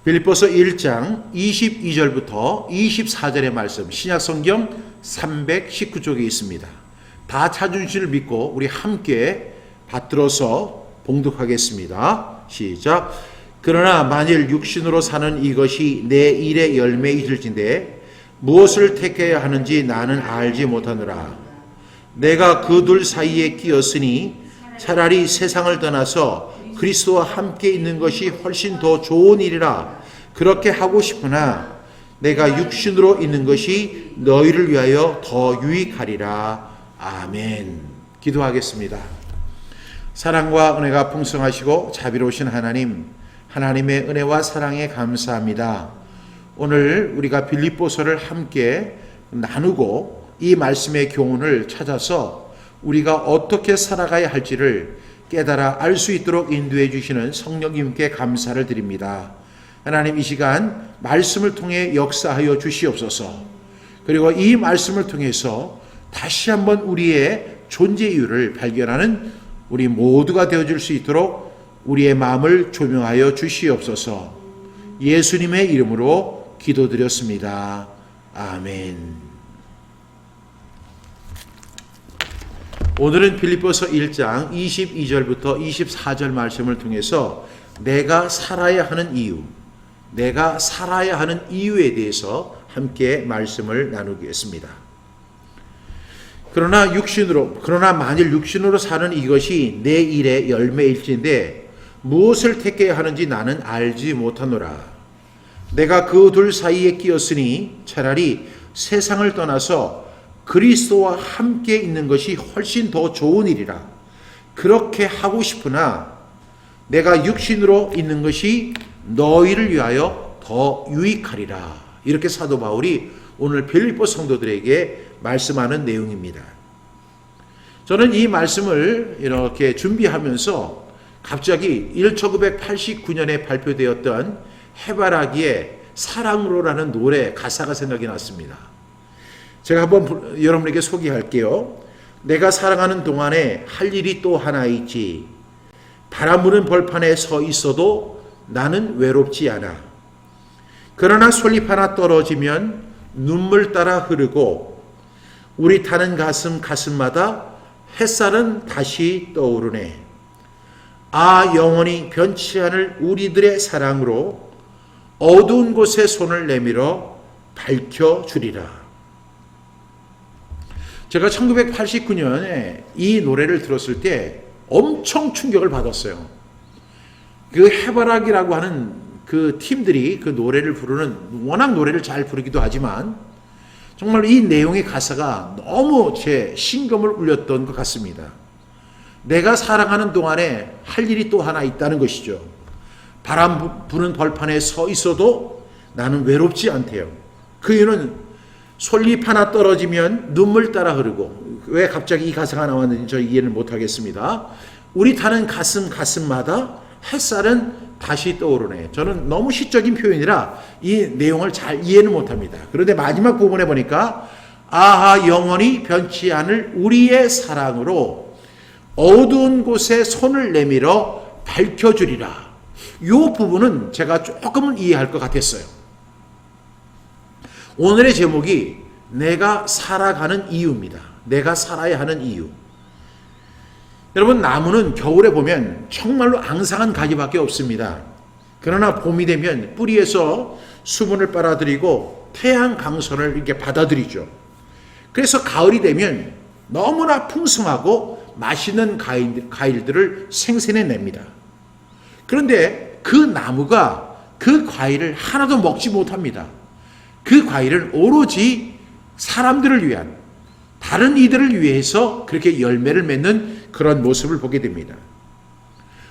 빌립보서 1장 22절부터 24절의 말씀, 신약성경 319쪽에 있습니다. 다 찾으신 줄 믿고 우리 함께 받들어서 봉독하겠습니다. 시작. 그러나 만일 육신으로 사는 이것이 내 일의 열매이실진데 무엇을 택해야 하는지 나는 알지 못하노라. 내가 그 둘 사이에 끼었으니 차라리 세상을 떠나서 그리스도와 함께 있는 것이 훨씬 더 좋은 일이라 그렇게 하고 싶으나 내가 육신으로 있는 것이 너희를 위하여 더 유익하리라. 아멘. 기도하겠습니다. 사랑과 은혜가 풍성하시고 자비로우신 하나님, 하나님의 은혜와 사랑에 감사합니다. 오늘 우리가 빌립보서를 함께 나누고 이 말씀의 교훈을 찾아서 우리가 어떻게 살아가야 할지를 깨달아 알 수 있도록 인도해 주시는 성령님께 감사를 드립니다. 하나님, 이 시간 말씀을 통해 역사하여 주시옵소서. 그리고 이 말씀을 통해서 다시 한번 우리의 존재 이유를 발견하는 우리 모두가 되어줄 수 있도록 우리의 마음을 조명하여 주시옵소서. 예수님의 이름으로 기도드렸습니다. 아멘. 오늘은 빌립보서 1장 22절부터 24절 말씀을 통해서 내가 살아야 하는 이유, 내가 살아야 하는 이유에 대해서 함께 말씀을 나누겠습니다. 그러나 만일 육신으로 사는 이것이 내 일의 열매일진데 무엇을 택해야 하는지 나는 알지 못하노라. 내가 그 둘 사이에 끼었으니 차라리 세상을 떠나서 그리스도와 함께 있는 것이 훨씬 더 좋은 일이라 그렇게 하고 싶으나 내가 육신으로 있는 것이 너희를 위하여 더 유익하리라. 이렇게 사도 바울이 오늘 빌립보 성도들에게 말씀하는 내용입니다. 저는 이 말씀을 이렇게 준비하면서 갑자기 1989년에 발표되었던 해바라기의 사랑으로라는 노래 가사가 생각이 났습니다. 제가 한번 여러분에게 소개할게요. 내가 사랑하는 동안에 할 일이 또 하나 있지. 바람 부는 벌판에 서 있어도 나는 외롭지 않아. 그러나 솔잎 하나 떨어지면 눈물 따라 흐르고 우리 타는 가슴마다 햇살은 다시 떠오르네. 아, 영원히 변치 않을 우리들의 사랑으로 어두운 곳에 손을 내밀어 밝혀주리라. 제가 1989년에 이 노래를 들었을 때 엄청 충격을 받았어요. 그 해바라기라고 하는 그 팀들이 그 노래를 부르는, 워낙 노래를 잘 부르기도 하지만 정말 이 내용의 가사가 너무 제 심금을 울렸던 것 같습니다. 내가 살아가는 동안에 할 일이 또 하나 있다는 것이죠. 바람 부는 벌판에 서 있어도 나는 외롭지 않대요. 그 이유는 솔잎 하나 떨어지면 눈물 따라 흐르고, 왜 갑자기 이 가사가 나왔는지 저 이해를 못하겠습니다. 우리 타는 가슴마다 햇살은 다시 떠오르네. 저는 너무 시적인 표현이라 이 내용을 잘 이해는 못합니다. 그런데 마지막 부분에 보니까 아하, 영원히 변치 않을 우리의 사랑으로 어두운 곳에 손을 내밀어 밝혀주리라. 이 부분은 제가 조금은 이해할 것 같았어요. 오늘의 제목이 내가 살아가는 이유입니다. 내가 살아야 하는 이유. 여러분, 나무는 겨울에 보면 정말로 앙상한 가지밖에 없습니다. 그러나 봄이 되면 뿌리에서 수분을 빨아들이고 태양 강선을 이렇게 받아들이죠. 그래서 가을이 되면 너무나 풍성하고 맛있는 과일들을 생산해냅니다. 그런데 그 나무가 그 과일을 하나도 먹지 못합니다. 그 과일은 오로지 사람들을 위한, 다른 이들을 위해서 그렇게 열매를 맺는 그런 모습을 보게 됩니다.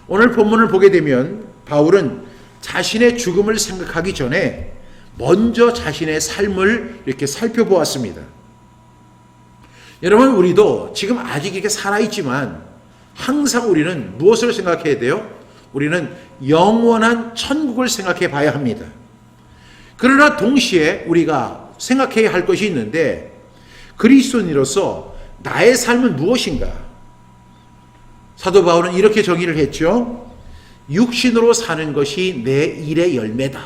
오늘 본문을 보게 되면 바울은 자신의 죽음을 생각하기 전에 먼저 자신의 삶을 이렇게 살펴보았습니다. 여러분, 우리도 지금 아직 이렇게 살아있지만 항상 우리는 무엇을 생각해야 돼요? 우리는 영원한 천국을 생각해 봐야 합니다. 그러나 동시에 우리가 생각해야 할 것이 있는데, 그리스도인으로서 나의 삶은 무엇인가? 사도 바울은 이렇게 정의를 했죠. 육신으로 사는 것이 내 일의 열매다.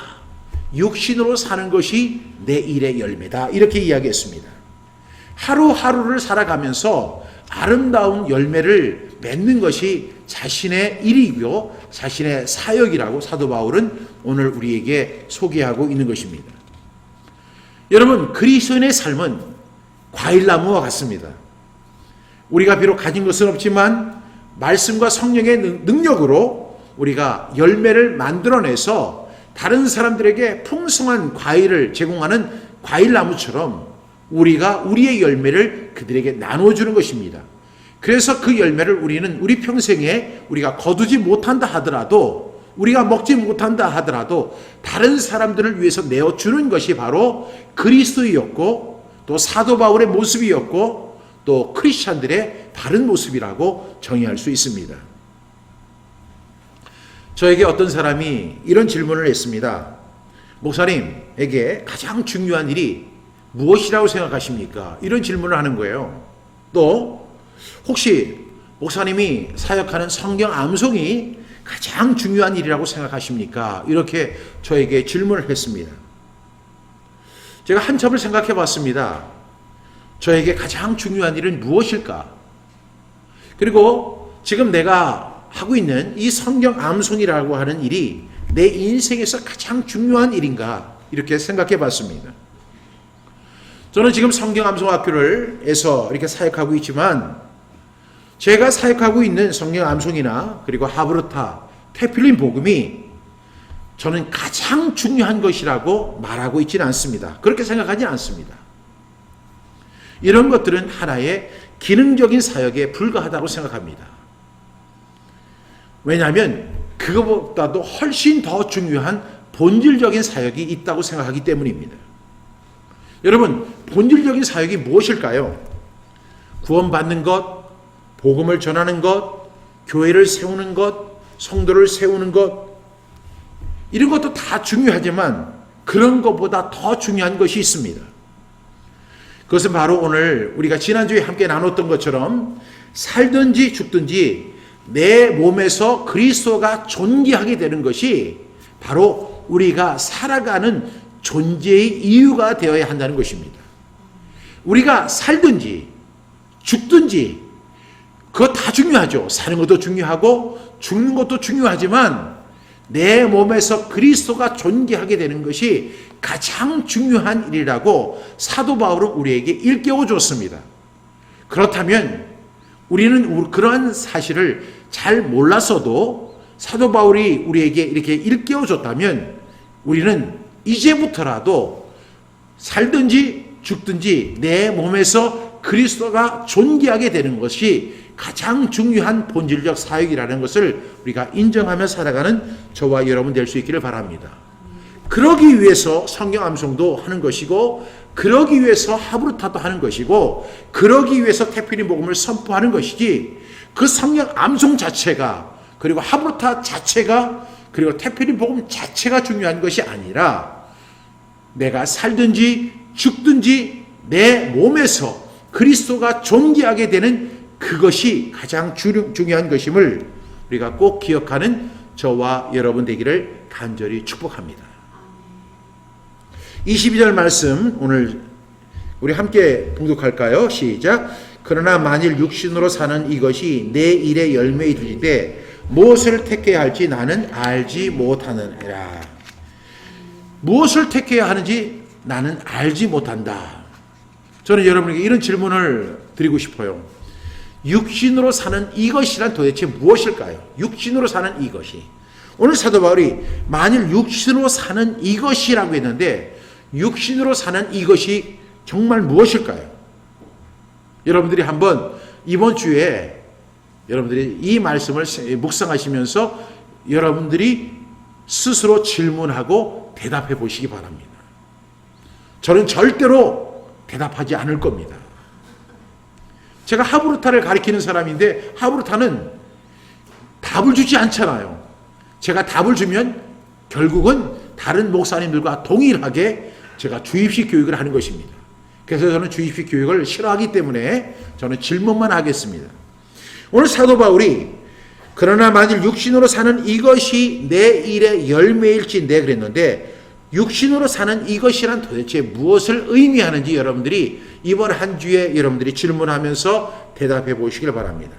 육신으로 사는 것이 내 일의 열매다. 이렇게 이야기했습니다. 하루하루를 살아가면서 아름다운 열매를 맺는 것이 자신의 일이고 자신의 사역이라고 사도 바울은 오늘 우리에게 소개하고 있는 것입니다. 여러분, 그리스도인의 삶은 과일나무와 같습니다. 우리가 비록 가진 것은 없지만 말씀과 성령의 능력으로 우리가 열매를 만들어내서 다른 사람들에게 풍성한 과일을 제공하는 과일나무처럼 우리가 우리의 열매를 그들에게 나눠주는 것입니다. 그래서 그 열매를 우리는 우리 평생에 우리가 거두지 못한다 하더라도, 우리가 먹지 못한다 하더라도 다른 사람들을 위해서 내어주는 것이 바로 그리스도였고, 또 사도 바울의 모습이었고, 또 크리스찬들의 다른 모습이라고 정의할 수 있습니다. 저에게 어떤 사람이 이런 질문을 했습니다. 목사님에게 가장 중요한 일이 무엇이라고 생각하십니까? 이런 질문을 하는 거예요. 또 혹시 목사님이 사역하는 성경 암송이 가장 중요한 일이라고 생각하십니까? 이렇게 저에게 질문을 했습니다. 제가 한참을 생각해 봤습니다. 저에게 가장 중요한 일은 무엇일까? 그리고 지금 내가 하고 있는 이 성경 암송이라고 하는 일이 내 인생에서 가장 중요한 일인가? 이렇게 생각해 봤습니다. 저는 지금 성경 암송학교에서 이렇게 사역하고 있지만 제가 사역하고 있는 성경 암송이나 그리고 하브르타, 테필린 복음이 저는 가장 중요한 것이라고 말하고 있지는 않습니다. 그렇게 생각하지 않습니다. 이런 것들은 하나의 기능적인 사역에 불과하다고 생각합니다. 왜냐하면 그것보다도 훨씬 더 중요한 본질적인 사역이 있다고 생각하기 때문입니다. 여러분, 본질적인 사역이 무엇일까요? 구원받는 것, 복음을 전하는 것, 교회를 세우는 것, 성도를 세우는 것, 이런 것도 다 중요하지만 그런 것보다 더 중요한 것이 있습니다. 그것은 바로 오늘 우리가 지난주에 함께 나눴던 것처럼 살든지 죽든지 내 몸에서 그리스도가 존귀하게 되는 것이 바로 우리가 살아가는 존재의 이유가 되어야 한다는 것입니다. 우리가 살든지 죽든지 그거 다 중요하죠. 사는 것도 중요하고 죽는 것도 중요하지만 내 몸에서 그리스도가 존귀하게 되는 것이 가장 중요한 일이라고 사도 바울은 우리에게 일깨워 줬습니다. 그렇다면 우리는 그러한 사실을 잘 몰랐어도 사도 바울이 우리에게 이렇게 일깨워 줬다면 우리는 이제부터라도 살든지 죽든지 내 몸에서 그리스도가 존귀하게 되는 것이 가장 중요한 본질적 사역이라는 것을 우리가 인정하며 살아가는 저와 여러분 될 수 있기를 바랍니다. 그러기 위해서 성경 암송도 하는 것이고, 그러기 위해서 하브르타도 하는 것이고, 그러기 위해서 테필린 복음을 선포하는 것이지, 그 성경 암송 자체가, 그리고 하브르타 자체가, 그리고 테필린 복음 자체가 중요한 것이 아니라 내가 살든지 죽든지 내 몸에서 그리스도가 존귀하게 되는 그것이 가장 중요한 것임을 우리가 꼭 기억하는 저와 여러분 되기를 간절히 축복합니다. 22절 말씀 오늘 우리 함께 봉독할까요? 시작. 그러나 만일 육신으로 사는 이것이 내 일의 열매에 이르되 무엇을 택해야 할지 나는 알지 못하느니라. 무엇을 택해야 하는지 나는 알지 못한다. 저는 여러분에게 이런 질문을 드리고 싶어요. 육신으로 사는 이것이란 도대체 무엇일까요? 육신으로 사는 이것이. 오늘 사도 바울이 만일 육신으로 사는 이것이라고 했는데 육신으로 사는 이것이 정말 무엇일까요? 여러분들이 한번 이번 주에 여러분들이 이 말씀을 묵상하시면서 여러분들이 스스로 질문하고 대답해 보시기 바랍니다. 저는 절대로 대답하지 않을 겁니다. 제가 하브르타를 가리키는 사람인데 하브르타는 답을 주지 않잖아요. 제가 답을 주면 결국은 다른 목사님들과 동일하게 제가 주입식 교육을 하는 것입니다. 그래서 저는 주입식 교육을 싫어하기 때문에 저는 질문만 하겠습니다. 오늘 사도 바울이 그러나 만일 육신으로 사는 이것이 내 일의 열매일진데 그랬는데 육신으로 사는 이것이란 도대체 무엇을 의미하는지 여러분들이 이번 한 주에 여러분들이 질문하면서 대답해 보시길 바랍니다.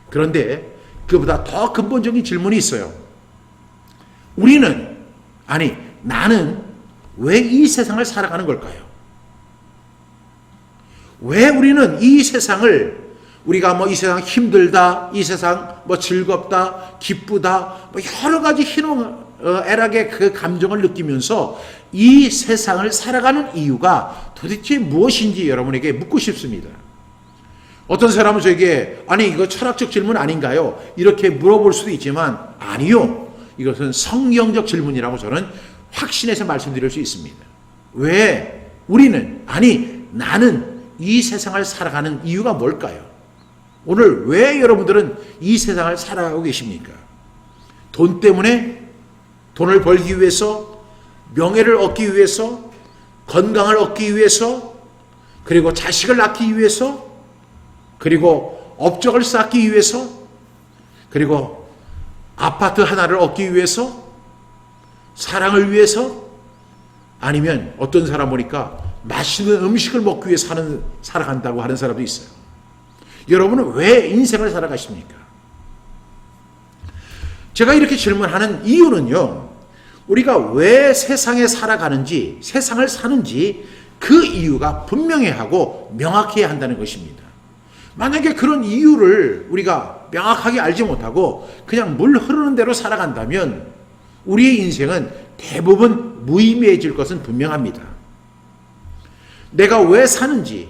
그런데 그보다 더 근본적인 질문이 있어요. 나는 왜 이 세상을 살아가는 걸까요? 왜 우리는 이 세상을 우리가 이 세상 힘들다, 이 세상 즐겁다, 기쁘다, 여러 가지 희노애락의 그 감정을 느끼면서 이 세상을 살아가는 이유가 도대체 무엇인지 여러분에게 묻고 싶습니다. 어떤 사람은 저에게 이거 철학적 질문 아닌가요? 이렇게 물어볼 수도 있지만 아니요. 이것은 성경적 질문이라고 저는 확신해서 말씀드릴 수 있습니다. 왜 나는 이 세상을 살아가는 이유가 뭘까요? 오늘 왜 여러분들은 이 세상을 살아가고 계십니까? 돈 때문에, 돈을 벌기 위해서, 명예를 얻기 위해서, 건강을 얻기 위해서, 그리고 자식을 낳기 위해서, 그리고 업적을 쌓기 위해서, 그리고 아파트 하나를 얻기 위해서, 사랑을 위해서, 아니면 어떤 사람 보니까 맛있는 음식을 먹기 위해 살아간다고 하는 사람도 있어요. 여러분은 왜 인생을 살아가십니까? 제가 이렇게 질문하는 이유는요, 우리가 왜 세상에 살아가는지, 세상을 사는지 그 이유가 분명해하고 명확해야 한다는 것입니다. 만약에 그런 이유를 우리가 명확하게 알지 못하고 그냥 물 흐르는 대로 살아간다면 우리의 인생은 대부분 무의미해질 것은 분명합니다. 내가 왜 사는지,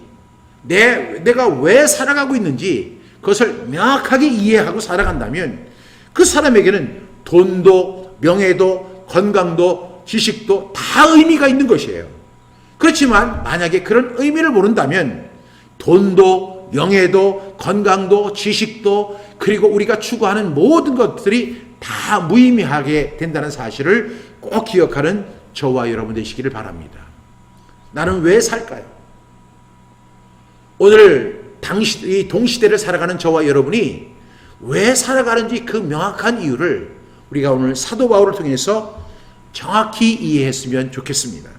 내가 왜 살아가고 있는지 그것을 명확하게 이해하고 살아간다면 그 사람에게는 돈도, 명예도, 건강도, 지식도 다 의미가 있는 것이에요. 그렇지만 만약에 그런 의미를 모른다면 돈도, 명예도, 건강도, 지식도, 그리고 우리가 추구하는 모든 것들이 다 무의미하게 된다는 사실을 꼭 기억하는 저와 여러분 되시기를 바랍니다. 나는 왜 살까요? 오늘 이 동시대를 살아가는 저와 여러분이 왜 살아가는지 그 명확한 이유를 우리가 오늘 사도 바울을 통해서 정확히 이해했으면 좋겠습니다.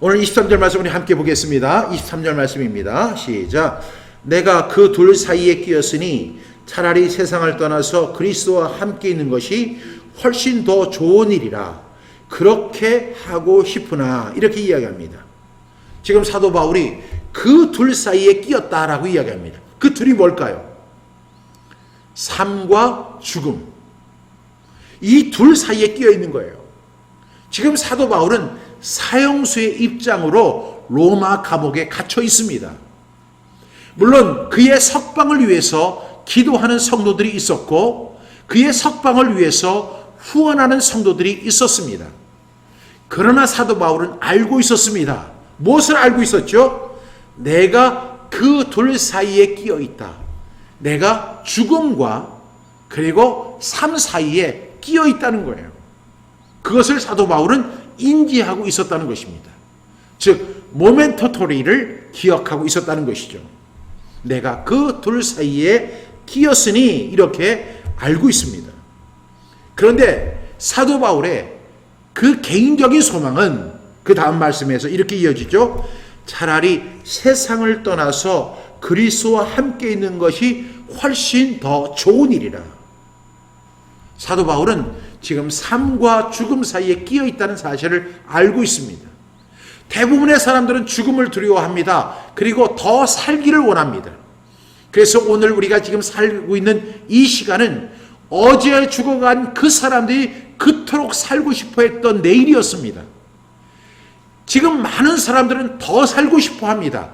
오늘 23절 말씀 우리 함께 보겠습니다. 23절 말씀입니다. 시작. 내가 그 둘 사이에 끼었으니 차라리 세상을 떠나서 그리스도와 함께 있는 것이 훨씬 더 좋은 일이라 그렇게 하고 싶으나 이렇게 이야기합니다. 지금 사도 바울이 그 둘 사이에 끼었다라고 이야기합니다. 그 둘이 뭘까요? 삶과 죽음. 이 둘 사이에 끼어 있는 거예요. 지금 사도 바울은 사형수의 입장으로 로마 감옥에 갇혀 있습니다. 물론 그의 석방을 위해서 기도하는 성도들이 있었고 그의 석방을 위해서 후원하는 성도들이 있었습니다. 그러나 사도 바울은 알고 있었습니다. 무엇을 알고 있었죠? 내가 그 둘 사이에 끼어 있다. 내가 죽음과 그리고 삶 사이에 끼어 있다는 거예요. 그것을 사도 바울은 인지하고 있었다는 것입니다. 즉 모멘토토리를 기억하고 있었다는 것이죠. 내가 그 둘 사이에 끼었으니 이렇게 알고 있습니다. 그런데 사도 바울의 그 개인적인 소망은 그 다음 말씀에서 이렇게 이어지죠. 차라리 세상을 떠나서 그리스도와 함께 있는 것이 훨씬 더 좋은 일이라. 사도 바울은 지금 삶과 죽음 사이에 끼어 있다는 사실을 알고 있습니다. 대부분의 사람들은 죽음을 두려워합니다. 그리고 더 살기를 원합니다. 그래서 오늘 우리가 지금 살고 있는 이 시간은 어제 죽어간 그 사람들이 그토록 살고 싶어 했던 내일이었습니다. 지금 많은 사람들은 더 살고 싶어 합니다.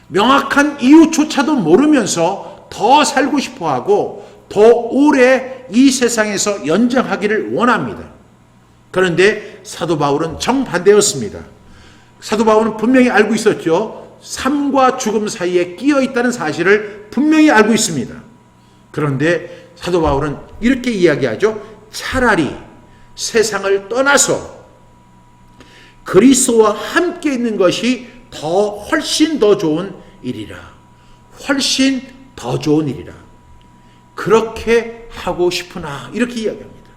명확한 이유조차도 모르면서 더 살고 싶어 하고 더 오래 이 세상에서 연장하기를 원합니다. 그런데 사도 바울은 정반대였습니다. 사도 바울은 분명히 알고 있었죠. 삶과 죽음 사이에 끼어 있다는 사실을 분명히 알고 있습니다. 그런데 사도 바울은 이렇게 이야기하죠. 차라리 세상을 떠나서 그리스도와 함께 있는 것이 훨씬 더 좋은 일이라. 훨씬 더 좋은 일이라. 그렇게 하고 싶으나 이렇게 이야기합니다.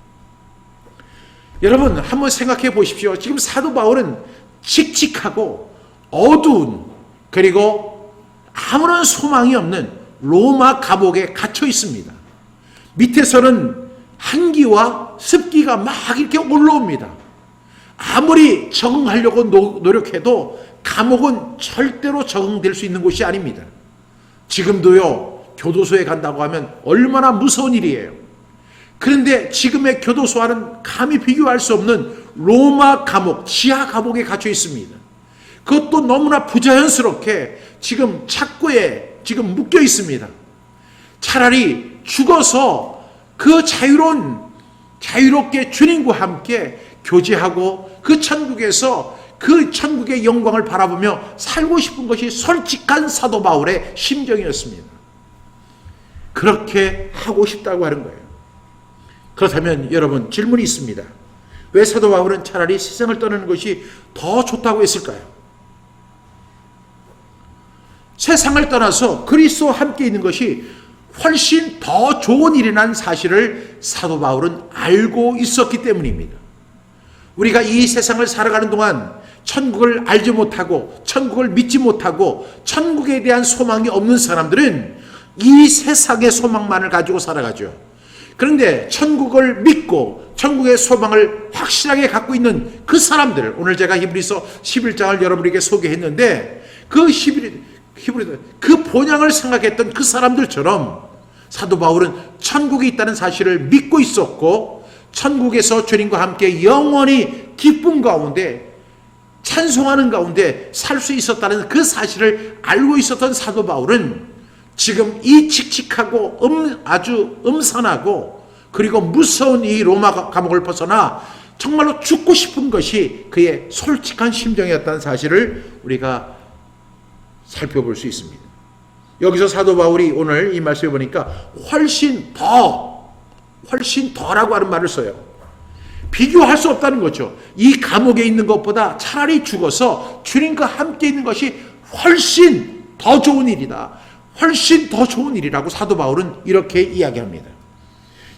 여러분 한번 생각해 보십시오. 지금 사도 바울은 칙칙하고 어두운, 그리고 아무런 소망이 없는 로마 감옥에 갇혀 있습니다. 밑에서는 한기와 습기가 막 이렇게 올라옵니다. 아무리 적응하려고 노력해도 감옥은 절대로 적응될 수 있는 곳이 아닙니다. 지금도요, 교도소에 간다고 하면 얼마나 무서운 일이에요. 그런데 지금의 교도소와는 감히 비교할 수 없는 로마 감옥, 지하 감옥에 갇혀 있습니다. 그것도 너무나 부자연스럽게 지금 착고에 지금 묶여 있습니다. 차라리 죽어서 그 자유롭게 주님과 함께 교제하고 그 천국에서 그 천국의 영광을 바라보며 살고 싶은 것이 솔직한 사도 바울의 심정이었습니다. 그렇게 하고 싶다고 하는 거예요. 그렇다면 여러분 질문이 있습니다. 왜 사도 바울은 차라리 세상을 떠나는 것이 더 좋다고 했을까요? 세상을 떠나서 그리스도와 함께 있는 것이 훨씬 더 좋은 일이라는 사실을 사도 바울은 알고 있었기 때문입니다. 우리가 이 세상을 살아가는 동안 천국을 알지 못하고 천국을 믿지 못하고 천국에 대한 소망이 없는 사람들은 이 세상의 소망만을 가지고 살아가죠. 그런데 천국을 믿고 천국의 소망을 확실하게 갖고 있는 그 사람들, 오늘 제가 히브리서 11장을 여러분에게 소개했는데 그 본향을 생각했던 그 사람들처럼 사도 바울은 천국이 있다는 사실을 믿고 있었고 천국에서 주님과 함께 영원히 기쁨 가운데 찬송하는 가운데 살 수 있었다는 그 사실을 알고 있었던 사도 바울은 지금 이 칙칙하고 아주 음산하고 그리고 무서운 이 로마 감옥을 벗어나 정말로 죽고 싶은 것이 그의 솔직한 심정이었다는 사실을 우리가 살펴볼 수 있습니다. 여기서 사도 바울이 오늘 이 말씀을 보니까 훨씬 더라고 하는 말을 써요. 비교할 수 없다는 거죠. 이 감옥에 있는 것보다 차라리 죽어서 주님과 함께 있는 것이 훨씬 더 좋은 일이다. 훨씬 더 좋은 일이라고 사도 바울은 이렇게 이야기합니다.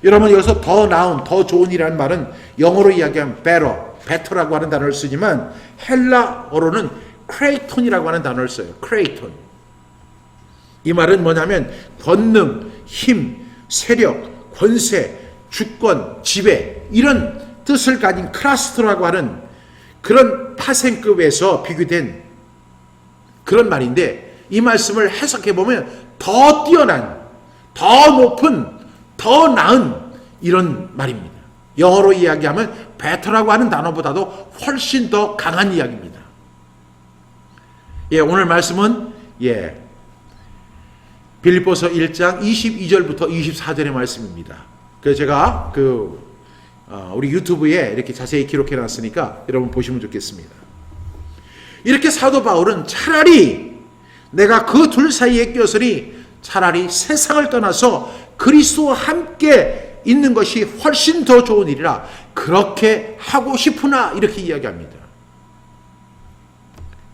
여러분 여기서 더 나은, 더 좋은 일이라는 말은 영어로 이야기하면 better라고 하는 단어를 쓰지만 헬라어로는 크레이톤이라고 하는 단어를 써요. 크레이톤. 이 말은 뭐냐면 권능, 힘, 세력, 권세, 주권, 지배 이런 뜻을 가진 크라스트라고 하는 그런 파생급에서 비교된 그런 말인데 이 말씀을 해석해 보면 더 뛰어난, 더 높은, 더 나은 이런 말입니다. 영어로 이야기하면 better라고 하는 단어보다도 훨씬 더 강한 이야기입니다. 오늘 말씀은 빌립보서 1장 22절부터 24절의 말씀입니다. 그래서 제가 우리 유튜브에 이렇게 자세히 기록해 놨으니까 여러분 보시면 좋겠습니다. 이렇게 사도 바울은 차라리 내가 그 둘 사이에 껴서니 차라리 세상을 떠나서 그리스도와 함께 있는 것이 훨씬 더 좋은 일이라 그렇게 하고 싶으나 이렇게 이야기합니다.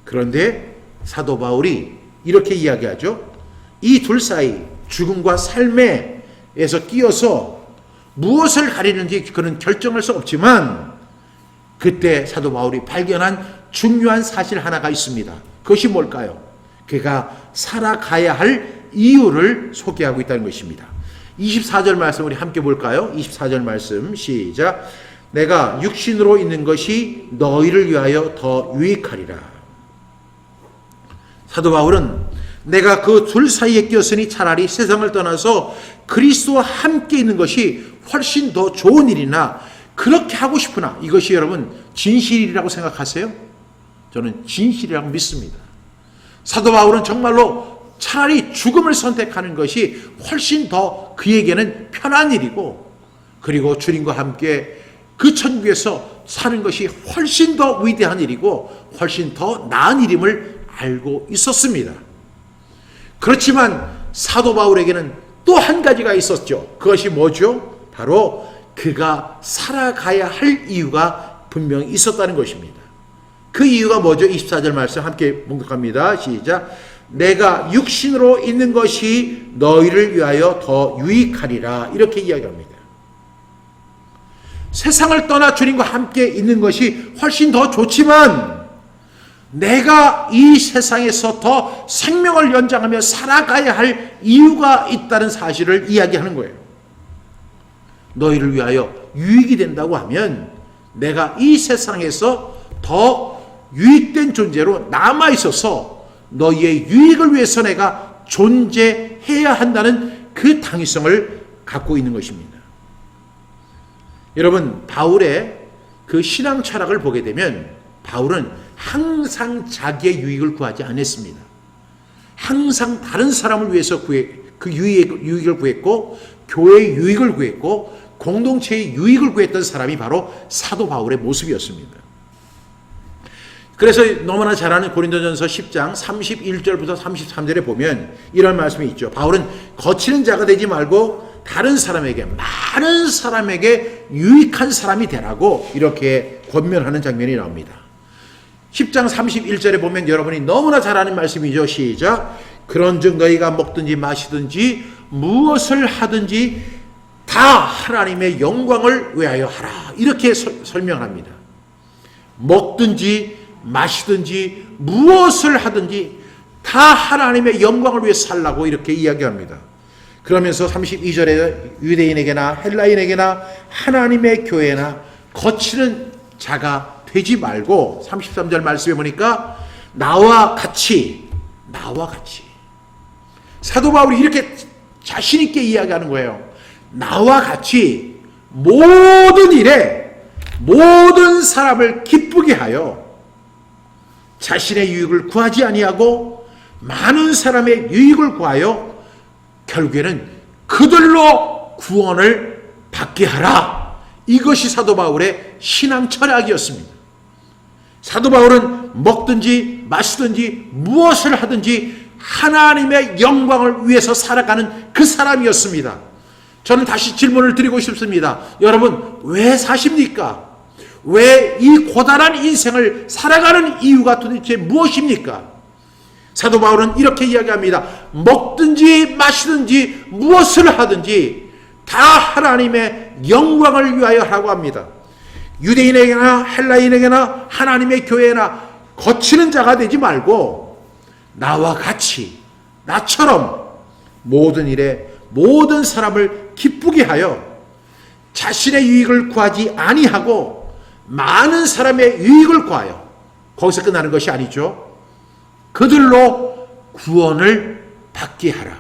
그런데 사도 바울이 이렇게 이야기하죠. 이 둘 사이 죽음과 삶에서 끼어서 무엇을 가리는지 그는 결정할 수 없지만 그때 사도 바울이 발견한 중요한 사실 하나가 있습니다. 그것이 뭘까요? 그가 살아가야 할 이유를 소개하고 있다는 것입니다. 24절 말씀 우리 함께 볼까요? 24절 말씀 시작. 내가 육신으로 있는 것이 너희를 위하여 더 유익하리라. 사도 바울은 내가 그 둘 사이에 꼈으니 차라리 세상을 떠나서 그리스도와 함께 있는 것이 훨씬 더 좋은 일이나 그렇게 하고 싶으나 이것이 여러분 진실이라고 생각하세요? 저는 진실이라고 믿습니다. 사도 바울은 정말로 차라리 죽음을 선택하는 것이 훨씬 더 그에게는 편한 일이고 그리고 주님과 함께 그 천국에서 사는 것이 훨씬 더 위대한 일이고 훨씬 더 나은 일임을 알고 있었습니다. 그렇지만 사도 바울에게는 또 한 가지가 있었죠. 그것이 뭐죠? 바로 그가 살아가야 할 이유가 분명히 있었다는 것입니다. 그 이유가 뭐죠? 24절 말씀 함께 봉독합니다. 시작. 내가 육신으로 있는 것이 너희를 위하여 더 유익하리라. 이렇게 이야기합니다. 세상을 떠나 주님과 함께 있는 것이 훨씬 더 좋지만 내가 이 세상에서 더 생명을 연장하며 살아가야 할 이유가 있다는 사실을 이야기하는 거예요. 너희를 위하여 유익이 된다고 하면 내가 이 세상에서 더 유익된 존재로 남아있어서 너희의 유익을 위해서 내가 존재해야 한다는 그 당위성을 갖고 있는 것입니다. 여러분, 바울의 그 신앙 철학을 보게 되면 바울은 항상 자기의 유익을 구하지 않았습니다. 항상 다른 사람을 위해서 그 유익을 구했고, 교회의 유익을 구했고, 공동체의 유익을 구했던 사람이 바로 사도 바울의 모습이었습니다. 그래서 너무나 잘 아는 고린도전서 10장 31절부터 33절에 보면 이런 말씀이 있죠. 바울은 거치는 자가 되지 말고 다른 사람에게, 많은 사람에게 유익한 사람이 되라고 이렇게 권면하는 장면이 나옵니다. 10장 31절에 보면 여러분이 너무나 잘 아는 말씀이죠. 시작. 그런즉 너희가 먹든지 마시든지 무엇을 하든지 다 하나님의 영광을 위하여 하라. 이렇게 설명합니다. 먹든지 마시든지 무엇을 하든지 다 하나님의 영광을 위해 살라고 이렇게 이야기합니다. 그러면서 32절에 유대인에게나 헬라인에게나 하나님의 교회나 거치는 자가 되지 말고 33절 말씀에 보니까 나와 같이 사도 바울이 이렇게 자신 있게 이야기하는 거예요. 나와 같이 모든 일에 모든 사람을 기쁘게 하여 자신의 유익을 구하지 아니하고 많은 사람의 유익을 구하여 결국에는 그들로 구원을 받게 하라. 이것이 사도 바울의 신앙 철학이었습니다. 사도 바울은 먹든지 마시든지 무엇을 하든지 하나님의 영광을 위해서 살아가는 그 사람이었습니다. 저는 다시 질문을 드리고 싶습니다. 여러분, 왜 사십니까? 왜 이 고단한 인생을 살아가는 이유가 도대체 무엇입니까? 사도 바울은 이렇게 이야기합니다. 먹든지 마시든지 무엇을 하든지 다 하나님의 영광을 위하여 하라고 합니다. 유대인에게나 헬라인에게나 하나님의 교회나 거치는 자가 되지 말고 나와 같이, 나처럼 모든 일에 모든 사람을 기쁘게 하여 자신의 유익을 구하지 아니하고 많은 사람의 유익을 구하여, 거기서 끝나는 것이 아니죠. 그들로 구원을 받게 하라.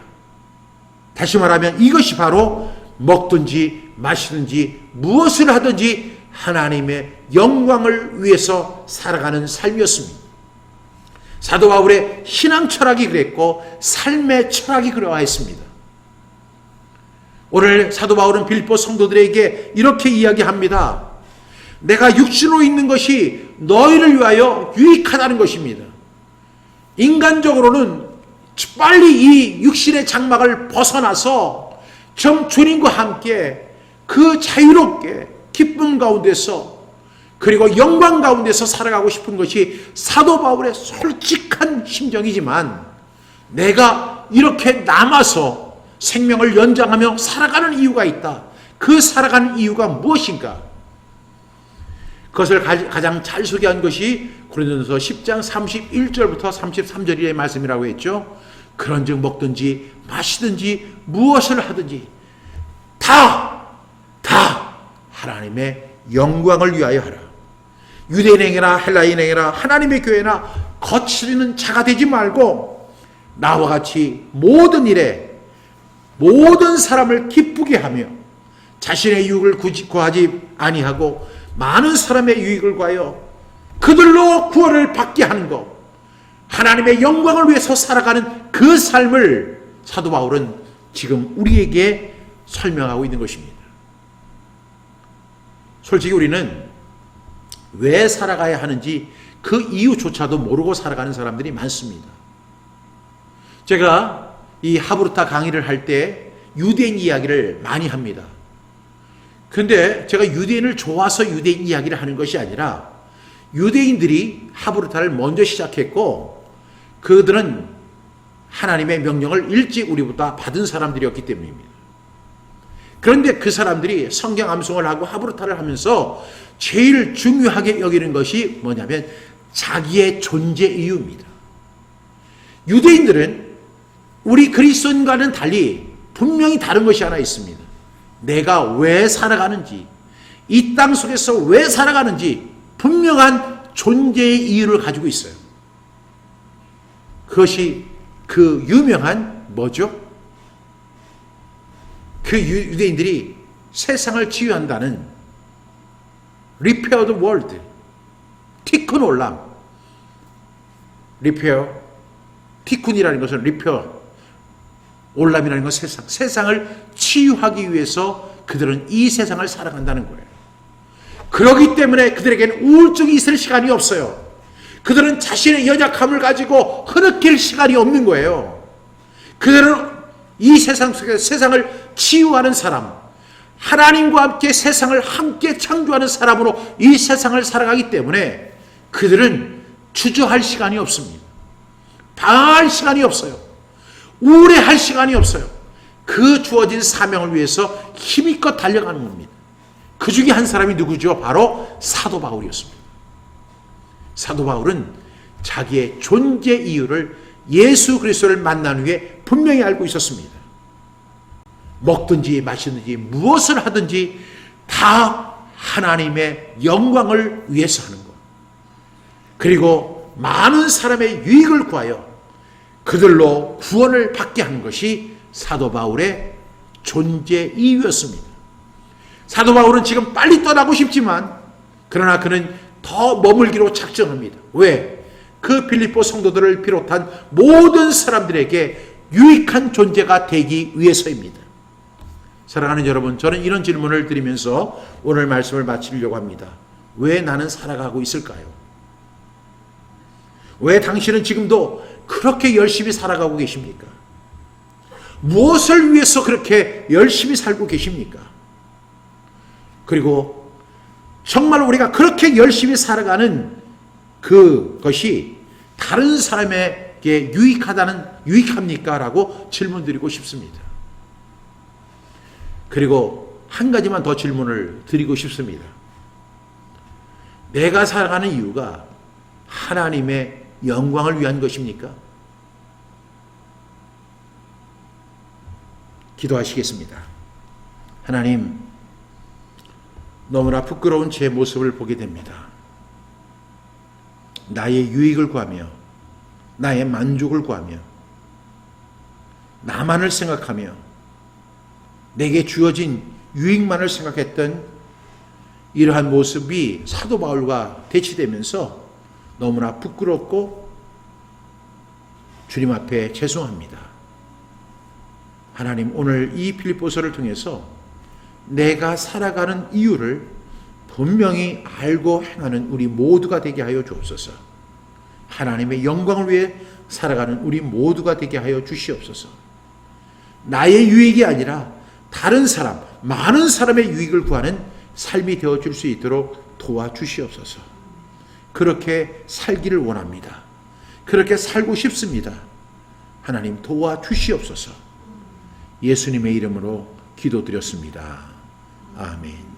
다시 말하면 이것이 바로 먹든지 마시든지 무엇을 하든지 하나님의 영광을 위해서 살아가는 삶이었습니다. 사도 바울의 신앙 철학이 그랬고 삶의 철학이 그러하였습니다. 오늘 사도 바울은 빌립보 성도들에게 이렇게 이야기합니다. 내가 육신으로 있는 것이 너희를 위하여 유익하다는 것입니다. 인간적으로는 빨리 이 육신의 장막을 벗어나서 좀 주님과 함께 그 자유롭게 기쁨 가운데서 그리고 영광 가운데서 살아가고 싶은 것이 사도 바울의 솔직한 심정이지만 내가 이렇게 남아서 생명을 연장하며 살아가는 이유가 있다. 그 살아가는 이유가 무엇인가? 그것을 가장 잘 소개한 것이 고린도전서 10장 31절부터 33절의 말씀이라고 했죠. 그런즉 먹든지 마시든지 무엇을 하든지 다 하나님의 영광을 위하여 하라. 유대인에게나 헬라인에게나 하나님의 교회나 거치는 자가 되지 말고 나와 같이 모든 일에 모든 사람을 기쁘게 하며 자신의 유익을 구하지 아니하고 많은 사람의 유익을 구하여 그들로 구원을 받게 하는 것, 하나님의 영광을 위해서 살아가는 그 삶을 사도 바울은 지금 우리에게 설명하고 있는 것입니다. 솔직히 우리는 왜 살아가야 하는지 그 이유조차도 모르고 살아가는 사람들이 많습니다. 제가 이 하브르타 강의를 할 때 유대인 이야기를 많이 합니다. 근데 제가 유대인을 좋아서 유대인 이야기를 하는 것이 아니라 유대인들이 하브르타를 먼저 시작했고 그들은 하나님의 명령을 일찍 우리보다 받은 사람들이었기 때문입니다. 그런데 그 사람들이 성경 암송을 하고 하브루타를 하면서 제일 중요하게 여기는 것이 뭐냐면 자기의 존재 이유입니다. 유대인들은 우리 그리스도인과는 달리 분명히 다른 것이 하나 있습니다. 내가 왜 살아가는지, 이 땅 속에서 왜 살아가는지 분명한 존재의 이유를 가지고 있어요. 그것이 그 유명한 뭐죠? 그 유대인들이 세상을 치유한다는 Repair the World, 티쿤 올람, Repair, 티쿤이라는 것은 Repair, 올람이라는 건 세상을 치유하기 위해서 그들은 이 세상을 살아간다는 거예요. 그렇기 때문에 그들에게는 우울증이 있을 시간이 없어요. 그들은 자신의 연약함을 가지고 흐느낄 시간이 없는 거예요. 그들은 이 세상 속에서 세상을 치유하는 사람, 하나님과 함께 세상을 함께 창조하는 사람으로 이 세상을 살아가기 때문에 그들은 주저할 시간이 없습니다. 방황할 시간이 없어요. 우울해할 시간이 없어요. 그 주어진 사명을 위해서 힘껏 달려가는 겁니다. 그 중에 한 사람이 누구죠? 바로 사도 바울이었습니다. 사도 바울은 자기의 존재 이유를 예수 그리스도를 만난 후에 분명히 알고 있었습니다. 먹든지 마시든지 무엇을 하든지 다 하나님의 영광을 위해서 하는 것. 그리고 많은 사람의 유익을 구하여 그들로 구원을 받게 하는 것이 사도 바울의 존재 이유였습니다. 사도 바울은 지금 빨리 떠나고 싶지만 그러나 그는 더 머물기로 작정합니다. 왜? 그 빌립보 성도들을 비롯한 모든 사람들에게 유익한 존재가 되기 위해서입니다. 사랑하는 여러분, 저는 이런 질문을 드리면서 오늘 말씀을 마치려고 합니다. 왜 나는 살아가고 있을까요? 왜 당신은 지금도 그렇게 열심히 살아가고 계십니까? 무엇을 위해서 그렇게 열심히 살고 계십니까? 그리고 정말 우리가 그렇게 열심히 살아가는 그것이 다른 사람에게 유익합니까? 라고 질문드리고 싶습니다. 그리고 한 가지만 더 질문을 드리고 싶습니다. 내가 살아가는 이유가 하나님의 영광을 위한 것입니까? 기도하시겠습니다. 하나님, 너무나 부끄러운 제 모습을 보게 됩니다. 나의 유익을 구하며 나의 만족을 구하며 나만을 생각하며 내게 주어진 유익만을 생각했던 이러한 모습이 사도 바울과 대치되면서 너무나 부끄럽고 주님 앞에 죄송합니다. 하나님, 오늘 이 빌립보서를 통해서 내가 살아가는 이유를 분명히 알고 행하는 우리 모두가 되게 하여 주옵소서. 하나님의 영광을 위해 살아가는 우리 모두가 되게 하여 주시옵소서. 나의 유익이 아니라 다른 사람, 많은 사람의 유익을 구하는 삶이 되어줄 수 있도록 도와주시옵소서. 그렇게 살기를 원합니다. 그렇게 살고 싶습니다. 하나님 도와주시옵소서. 예수님의 이름으로 기도드렸습니다. 아멘.